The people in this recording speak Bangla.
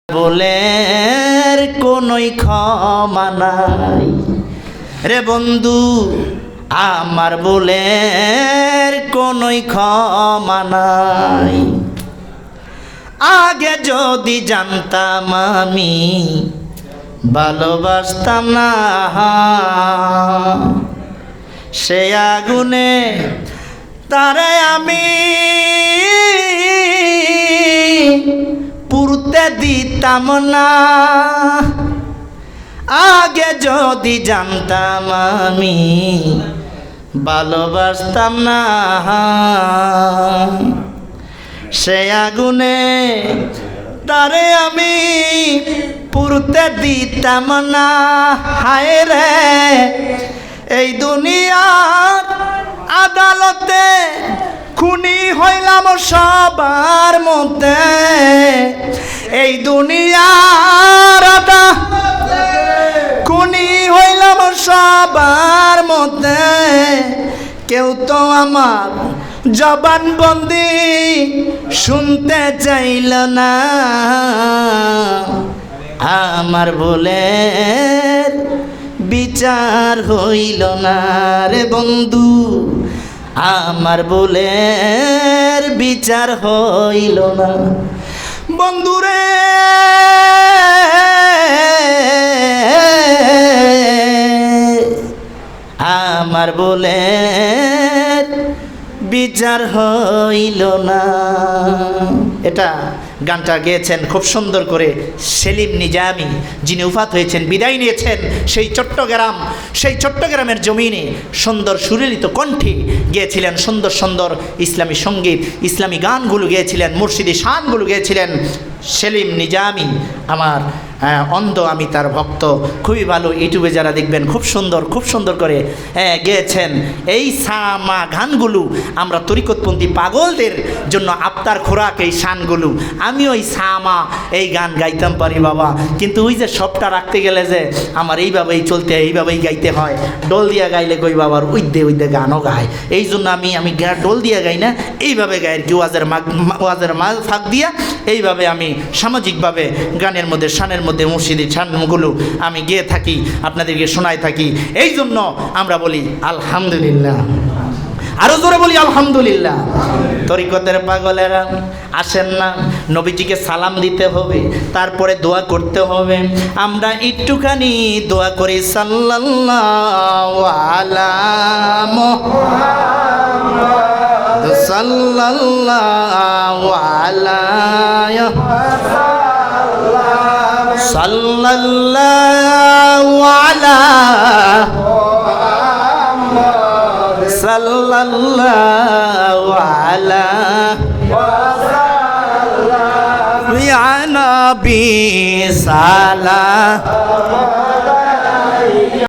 ভুলের কোনোই ক্ষমা নাই রে বন্ধু, আমার ভুলের কোনোই ক্ষমা নাই। আগে যদি জানতাম আমি ভালোবাসতাম না, সে আগুনে তারে আমি পুড়তে দিতাম না। আগে যদি জানতাম আমি ভালোবাসতাম না, সে আগুনে তারে আমি পুড়তে দিতাম না। হায় রে, এই দুনিয়ার আদালতে খুনি হইলাম সবার মধ্যে। এই দুনিয়ার আদালতে খুনি হইলাম সবার মধ্যে। কেউ তো আমার জবানবন্দি শুনতে চাইল না। আমার ভুলের বিচার হইল না রে বন্ধু, আমার ভুলের বিচার হইল না। বন্ধুরে আমার ভুলের বিচার হইল না। এটা গানটা গেয়েছেন খুব সুন্দর করে সেলিম নিজামী, যিনি উফাত হয়েছেন, বিদায় নিয়েছেন সেই চট্টগ্রামের জমিনে সুন্দর সুরেলিত কণ্ঠে গেয়েছিলেন সুন্দর সুন্দর ইসলামী সঙ্গীত, ইসলামী গানগুলো গেয়েছিলেন, মুর্শিদি শানগুলো গেয়েছিলেন সেলিম নিজামী। আমার অন্ধ আমি তার ভক্ত, খুবই ভালো, ইউটিউবে যারা দেখবেন খুব সুন্দর করে গেয়েছেন। এই সামা গানগুলো আমরা তরিকতপন্থী পাগলদের জন্য আফতার খোরাক, এই শানগুলো। আমিও এই সামা এই গান গাইতাম পারি বাবা, কিন্তু ওই যে সবটা রাখতে গেলে যে আমার এইভাবেই চলতে, এইভাবেই গাইতে হয়। ডোল দিয়া গাইলে কই বাবার ওইদে গানও গায়, এই জন্য আমি ডোল দিয়া গাই না, এইভাবে গাই আর কি, ওয়াজের ফাঁক দিয়া এইভাবে আমি সামাজিকভাবে গানের মধ্যে শানের মধ্যে মুর্শিদি শানগুলো আমি গেয়ে থাকি, আপনাদেরকে শোনায় থাকি। এই জন্য আমরা বলি আলহামদুলিল্লাহ, আরো জোরে বলি আলহামদুলিল্লাহ। তরিকতের পাগলেরা আসেন না, নবীজিকে সালাম দিতে হবে, তারপরে দোয়া করতে হবে। আমরা একটুখানি দোয়া করি, সাল্লাল্লাহু আলা মুহাম্মদ, সাল্লাল্লাহু আলা সাল্লাল্লাহু আলা সাল্লাল্লাহু আলা ইয়া নবী সালাম